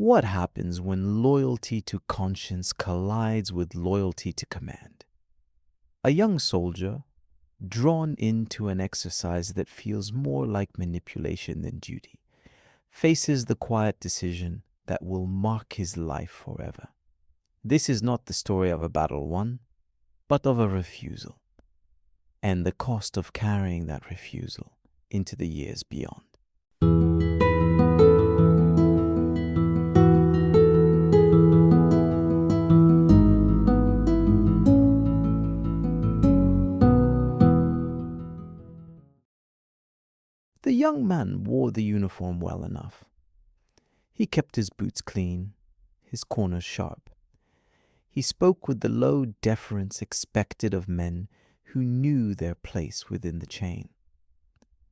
What happens when loyalty to conscience collides with loyalty to command? A young soldier, drawn into an exercise that feels more like manipulation than duty, faces the quiet decision that will mark his life forever. This is not the story of a battle won, but of a refusal, and the cost of carrying that refusal into the years beyond. The young man wore the uniform well enough. He kept his boots clean, his corners sharp. He spoke with the low deference expected of men who knew their place within the chain.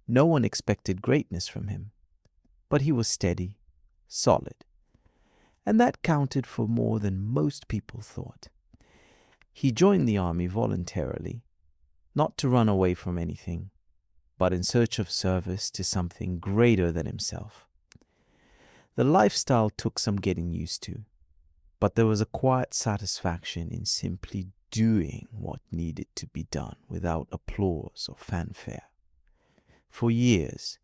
No one expected greatness from him, but he was steady, solid, and that counted for more than most people thought. He joined the army voluntarily, not to run away from anything, but in search of service to something greater than himself. The lifestyle took some getting used to, but there was a quiet satisfaction in simply doing what needed to be done without applause or fanfare. For years,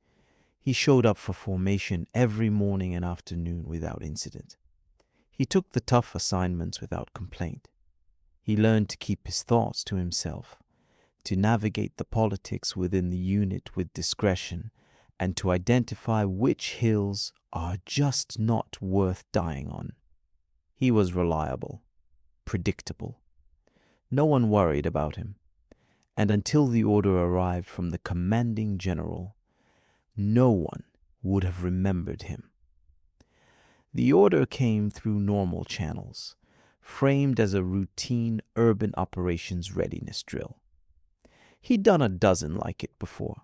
he showed up for formation every morning and afternoon without incident. He took the tough assignments without complaint. He learned to keep his thoughts to himself, to navigate the politics within the unit with discretion, and to identify which hills are just not worth dying on. He was reliable, predictable. No one worried about him, and until the order arrived from the commanding general, no one would have remembered him. The order came through normal channels, framed as a routine urban operations readiness drill. He'd done a dozen like it before,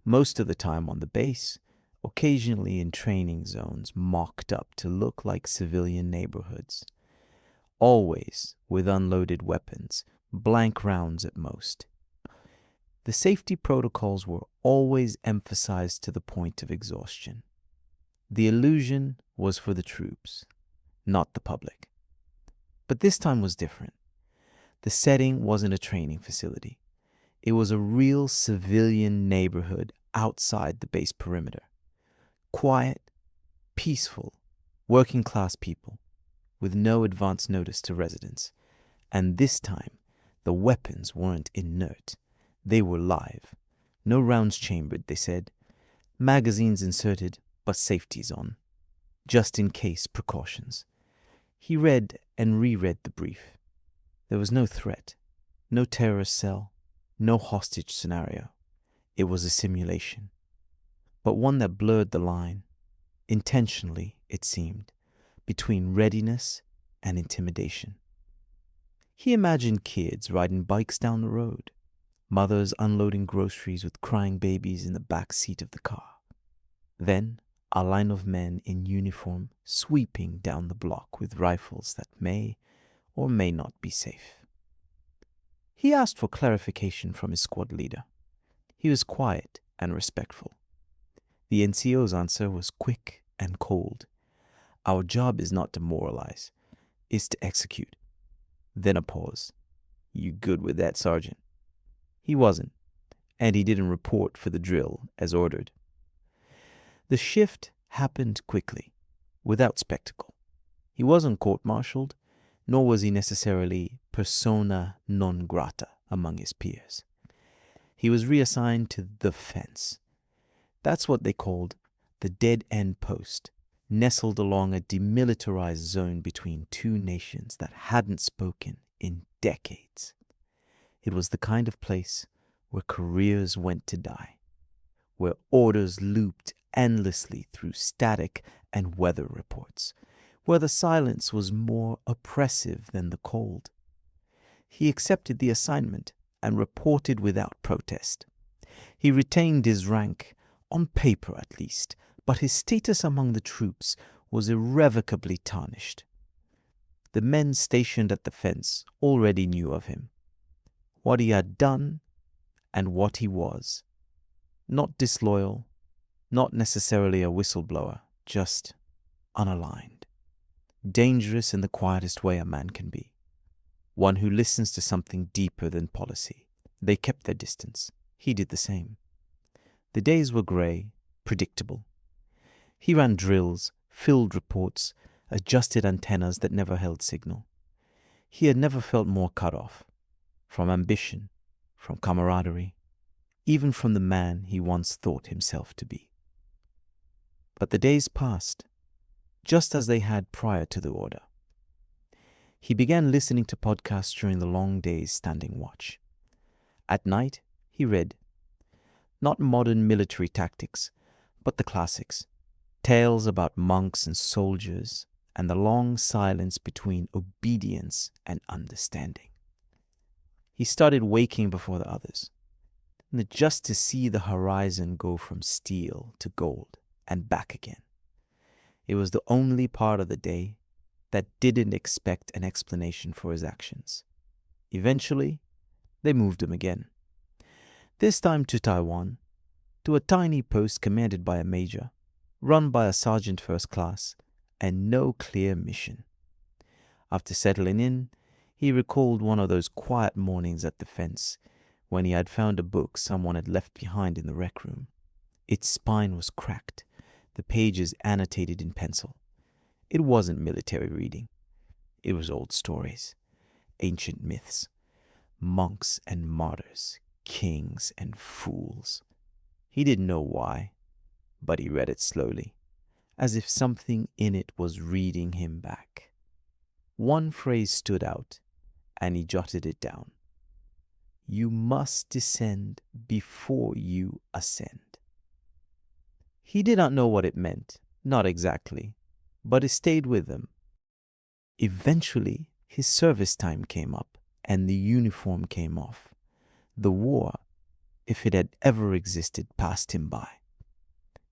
most of the time on the base, occasionally in training zones mocked up to look like civilian neighborhoods, always with unloaded weapons, blank rounds at most. The safety protocols were always emphasized to the point of exhaustion. The illusion was for the troops, not the public. But this time was different. The setting wasn't a training facility. It was a real civilian neighborhood outside the base perimeter. Quiet, peaceful, working-class people, with no advance notice to residents. And this time, the weapons weren't inert. They were live. No rounds chambered, they said. Magazines inserted, but safeties on. Just in case precautions. He read and reread the brief. There was no threat, no terrorist cell, no hostage scenario. It was a simulation, but one that blurred the line, intentionally, it seemed, between readiness and intimidation. He imagined kids riding bikes down the road, mothers unloading groceries with crying babies in the back seat of the car. Then a line of men in uniform sweeping down the block with rifles that may or may not be safe. He asked for clarification from his squad leader. He was quiet and respectful. The NCO's answer was quick and cold. Our job is not to moralize, it's to execute. Then a pause. You good with that, Sergeant? He wasn't, and he didn't report for the drill as ordered. The shift happened quickly, without spectacle. He wasn't court-martialed, nor was he necessarily persona non grata among his peers. He was reassigned to the fence. That's what they called the dead-end post, nestled along a demilitarized zone between two nations that hadn't spoken in decades. It was the kind of place where careers went to die, where orders looped endlessly through static and weather reports, where the silence was more oppressive than the cold. He accepted the assignment and reported without protest. He retained his rank, on paper at least, but his status among the troops was irrevocably tarnished. The men stationed at the fence already knew of him, what he had done and what he was. Not disloyal, not necessarily a whistleblower, just unaligned, dangerous in the quietest way a man can be, one who listens to something deeper than policy. They kept their distance. He did the same. The days were grey, predictable. He ran drills, filled reports, adjusted antennas that never held signal. He had never felt more cut off, from ambition, from camaraderie, even from the man he once thought himself to be. But the days passed, just as they had prior to the order. He began listening to podcasts during the long days standing watch. At night, he read, not modern military tactics, but the classics, tales about monks and soldiers, and the long silence between obedience and understanding. He started waking before the others, just to see the horizon go from steel to gold and back again. It was the only part of the day that didn't expect an explanation for his actions. Eventually, they moved him again. This time to Taiwan, to a tiny post commanded by a major, run by a sergeant first class, and no clear mission. After settling in, he recalled one of those quiet mornings at the fence when he had found a book someone had left behind in the rec room. Its spine was cracked, the pages annotated in pencil. It wasn't military reading. It was old stories, ancient myths, monks and martyrs, kings and fools. He didn't know why, but he read it slowly, as if something in it was reading him back. One phrase stood out, and he jotted it down. You must descend before you ascend. He did not know what it meant, not exactly, but it stayed with him. Eventually, his service time came up, and the uniform came off. The war, if it had ever existed, passed him by.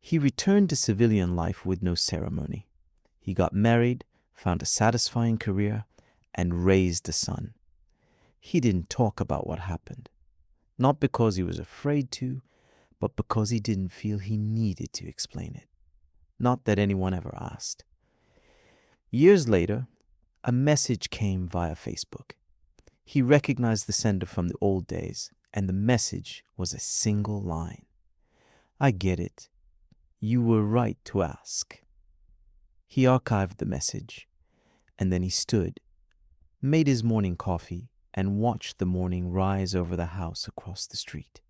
He returned to civilian life with no ceremony. He got married, found a satisfying career, and raised a son. He didn't talk about what happened, not because he was afraid to, but because he didn't feel he needed to explain it. Not that anyone ever asked. Years later, a message came via Facebook. He recognized the sender from the old days, and the message was a single line. I get it. You were right to ask. He archived the message, and then he stood, made his morning coffee, and watched the morning rise over the house across the street.